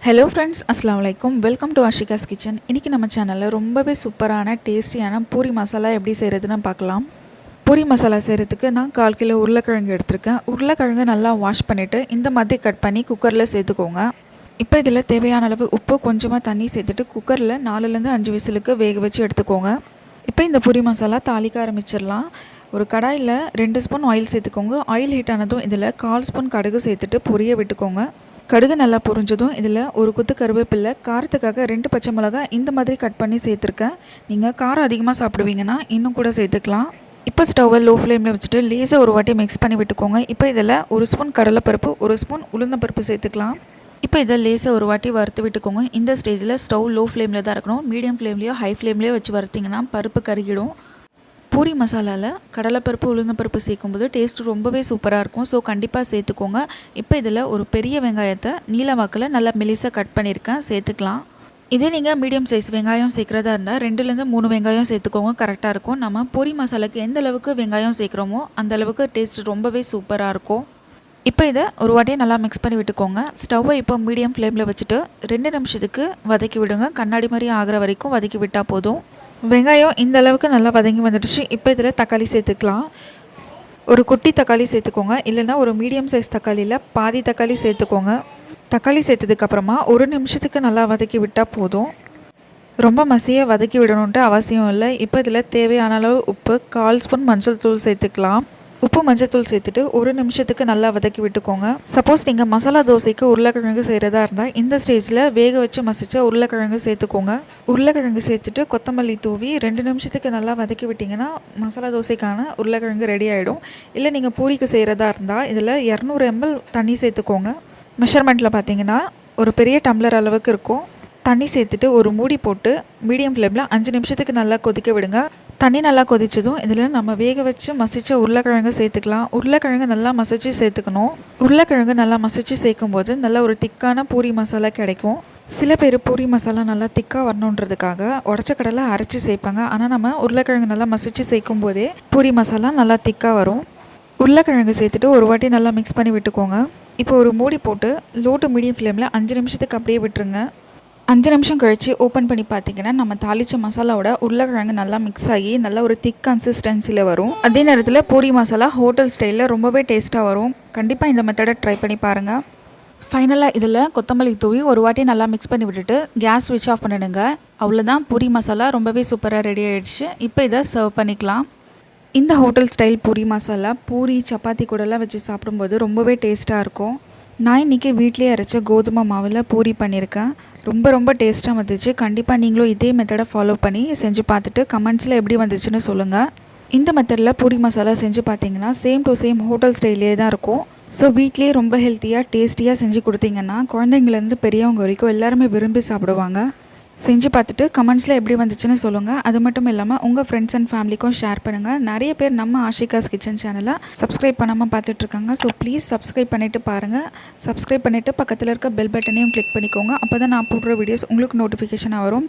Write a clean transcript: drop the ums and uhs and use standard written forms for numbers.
Hello friends, அஸ்ஸலாமு அலைக்கும். Welcome to Ashika's kitchen. இன்றைக்கி நம்ம சேனலில் ரொம்பவே சூப்பரான டேஸ்டியான பூரி மசாலா எப்படி செய்கிறதுன்னு பார்க்கலாம். பூரி மசாலா செய்கிறதுக்கு நான் 1/4 கிலோ உருளைக்கிழங்கு எடுத்திருக்கேன். உருளைக்கிழங்கு நல்லா வாஷ் பண்ணிவிட்டு இந்த மாதிரி கட் பண்ணி குக்கரில் சேர்த்துக்கோங்க. இப்போ இதில் தேவையான அளவு உப்பு, கொஞ்சமாக தண்ணி சேர்த்துட்டு குக்கரில் 4லேருந்து 5 விசிலுக்கு வேக வச்சு எடுத்துக்கோங்க. இப்போ இந்த பூரி மசாலா தாளிக்க ஆரம்பிச்சிடலாம். ஒரு கடாயில் 2 ஸ்பூன் ஆயில் சேர்த்துக்கோங்க. ஆயில் ஹீட் ஆனதும் இதில் 1/4 ஸ்பூன் கடுகு சேர்த்துட்டு பொரிய விட்டுக்கோங்க. கடுகு நல்லா பொரிஞ்சதும் இதில் ஒரு கொத்து கருவேப்பிலை, காரத்துக்காக 2 பச்சை மிளகாய் இந்த மாதிரி கட் பண்ணி சேர்த்துருக்கேன். நீங்கள் காரம் அதிகமாக சாப்பிடுவீங்கன்னா இன்னும் கூட சேர்த்துக்கலாம். இப்போ ஸ்டவ்வை லோ ஃப்ளேமில் வச்சுட்டு லேசாக ஒரு வாட்டி மிக்ஸ் பண்ணி விட்டுக்கோங்க. இப்போ இதில் 1 ஸ்பூன் கடலைப்பருப்பு, 1 ஸ்பூன் உளுந்தம்பருப்பு சேர்த்துக்கலாம். இப்போ இதை லேசாக ஒரு வாட்டி வறுத்து விட்டுக்கோங்க. இந்த ஸ்டேஜில் ஸ்டவ் லோ ஃப்ளேமில் தான் இருக்கணும். மீடியம் ஃப்ளேம்லேயோ ஹை ஃப்ளேம்லேயோ வச்சு வறுத்திங்கன்னா பருப்பு கருகிடும். பூரி மசாலாவில் கடலைப்பருப்பு, உளுந்தம்பருப்பு சேர்க்கும்போது டேஸ்ட் ரொம்பவே சூப்பராக இருக்கும். ஸோ கண்டிப்பாக சேர்த்துக்கோங்க. இப்போ இதில் ஒரு பெரிய வெங்காயத்தை நீல வாக்கில் நல்லா மெலிசாக கட் பண்ணியிருக்கேன், சேர்த்துக்கலாம். இதே நீங்கள் மீடியம் சைஸ் வெங்காயம் சேர்க்குறதா இருந்தால் 2லேருந்து 3 வெங்காயம் சேர்த்துக்கோங்க, கரெக்டாக இருக்கும். நம்ம பூரி மசாலாவுக்கு எந்த அளவுக்கு வெங்காயம் சேர்க்குறோமோ அந்த அளவுக்கு டேஸ்ட் ரொம்பவே சூப்பராக இருக்கும். இப்போ இதை ஒரு வாட்டியை நல்லா மிக்ஸ் பண்ணி விட்டுக்கோங்க. ஸ்டவ்வை இப்போ மீடியம் ஃப்ளேமில் வச்சுட்டு 2 நிமிஷத்துக்கு வதக்கி விடுங்க. கண்ணாடி மாதிரி ஆகிற வரைக்கும் வதக்கி விட்டால் போதும். வெங்காயம் இந்த அளவுக்கு நல்லா வதங்கி வந்துடுச்சு. இப்போ இதில் தக்காளி சேர்த்துக்கலாம். ஒரு குட்டி தக்காளி சேர்த்துக்கோங்க, இல்லைன்னா ஒரு மீடியம் சைஸ் தக்காளியில் பாதி தக்காளி சேர்த்துக்கோங்க. தக்காளி சேர்த்ததுக்கப்புறமா 1 நிமிஷத்துக்கு நல்லா வதக்கி விட்டால் போதும். ரொம்ப மசியாக வதக்கி விடணுன்ட்டு அவசியம் இல்லை. இப்போ இதில் தேவையான அளவு உப்பு, 1/4 ஸ்பூன் மஞ்சள் தூள் சேர்த்துக்கலாம். உப்பு, மஞ்சத்தூள் சேர்த்துட்டு 1 நிமிஷத்துக்கு நல்லா வதக்கி விட்டுக்கோங்க. சப்போஸ் நீங்கள் மசாலா தோசைக்கு உருளைக்கிழங்கு செய்கிறதா இருந்தால் இந்த ஸ்டேஜில் வேக வச்சு மசிச்ச உருளைக்கிழங்கு சேர்த்துக்கோங்க. உருளைக்கிழங்கு சேர்த்துட்டு கொத்தமல்லி தூவி 2 நிமிஷத்துக்கு நல்லா வதக்கி விட்டிங்கன்னா மசாலா தோசைக்கான உருளைக்கிழங்கு ரெடி ஆகிடும். இல்லை நீங்கள் பூரிக்கு செய்கிறதா இருந்தால் இதில் 200 ml தண்ணி சேர்த்துக்கோங்க. மெஷர்மெண்ட்டில் பார்த்தீங்கன்னா ஒரு பெரிய டம்ளர் அளவுக்கு இருக்கும். தண்ணி சேர்த்துட்டு ஒரு மூடி போட்டு மீடியம் ஃப்ளேமில் 5 நிமிஷத்துக்கு நல்லா கொதிக்க விடுங்க. தண்ணி நல்லா கொதிச்சதும் இதில் நம்ம வேக வச்சு மசிச்ச உருளைக்கிழங்கு சேர்த்துக்கலாம். உருளைக்கிழங்கு நல்லா மசிச்சு சேர்த்துக்கணும். உருளைக்கிழங்கு நல்லா மசிச்சு சேர்க்கும்போது நல்ல ஒரு திக்கான பூரி மசாலா கிடைக்கும். சில பேர் பூரி மசாலா நல்லா திக்காக வரணுன்றதுக்காக உடச்ச கடலை அரைச்சி சேர்ப்பாங்க. ஆனால் நம்ம உருளைக்கிழங்கு நல்லா மசிச்சு சேர்க்கும் போதே பூரி மசாலா நல்லா திக்காக வரும். உருளைக்கிழங்கு சேர்த்துட்டு ஒரு வாட்டி நல்லா மிக்ஸ் பண்ணி விட்டுக்கோங்க. இப்போ ஒரு மூடி போட்டு லோ டு மீடியம் ஃப்ளேமில் 5 நிமிஷத்துக்கு அப்படியே விட்டுருங்க. 5 நிமிஷம் கழித்து ஓப்பன் பண்ணி பார்த்தீங்கன்னா நம்ம தாளித்த மசாலாவோட உருளைக்கிழங்கு நல்லா மிக்ஸ் ஆகி நல்ல ஒரு திக் கன்சிஸ்டன்சியில் வரும். அதே நேரத்தில் பூரி மசாலா ஹோட்டல் ஸ்டைலில் ரொம்பவே டேஸ்ட்டாக வரும். கண்டிப்பாக இந்த மெத்தடை ட்ரை பண்ணி பாருங்கள். ஃபைனலாக இதில் கொத்தமல்லி தூவி ஒரு வாட்டி நல்லா மிக்ஸ் பண்ணி விட்டுட்டு கேஸ் ஸ்விட்ச் ஆஃப் பண்ணிடுங்க. அவ்வளோதான், பூரி மசாலா ரொம்பவே சூப்பராக ரெடி ஆகிடுச்சு. இப்போ இதை சர்வ் பண்ணிக்கலாம். இந்த ஹோட்டல் ஸ்டைல் பூரி மசாலா பூரி, சப்பாத்தி கூடலாம் வச்சு சாப்பிடும்போது ரொம்பவே டேஸ்ட்டாக இருக்கும். நான் இன்றைக்கி வீட்லேயே அரைச்ச கோதுமை மாவில் பூரி பண்ணியிருக்கேன். ரொம்ப டேஸ்ட்டாக வந்துச்சு. கண்டிப்பாக நீங்களும் இதே மெத்தடை ஃபாலோ பண்ணி செஞ்சு பார்த்துட்டு கமெண்ட்ஸில் எப்படி வந்துச்சுன்னு சொல்லுங்கள். இந்த மெத்தடில் பூரி மசாலா செஞ்சு பார்த்தீங்கன்னா சேம் டு சேம் ஹோட்டல் ஸ்டைலே தான் இருக்கும். ஸோ வீட்லேயே ரொம்ப ஹெல்த்தியாக டேஸ்டியாக செஞ்சு கொடுத்தீங்கன்னா குழந்தைங்கலேருந்து பெரியவங்க வரைக்கும் எல்லாருமே விரும்பி சாப்பிடுவாங்க. செஞ்சு பார்த்துட்டு கமெண்ட்ஸில் எப்படி வந்துச்சுன்னு சொல்லுங்கள். அது மட்டும் இல்லாமல் உங்கள் ஃப்ரெண்ட்ஸ் அண்ட் ஃபேமிலிக்கும் ஷேர் பண்ணுங்கள். நிறைய பேர் நம்ம ஆஷிகாஸ் கிச்சன் சேனலை சப்ஸ்கிரைப் பண்ணாமல் பார்த்துட்ருக்காங்க. ஸோ ப்ளீஸ் சப்ஸ்கிரைப் பண்ணிவிட்டு பாருங்கள். சப்ஸ்கிரைப் பண்ணிவிட்டு பக்கத்தில் இருக்க பெல் பட்டனையும் கிளிக் பண்ணிக்கோங்க. அப்போ தான் நான் போடுற வீடியோஸ் உங்களுக்கு நோட்டிஃபிகேஷனாக வரும்.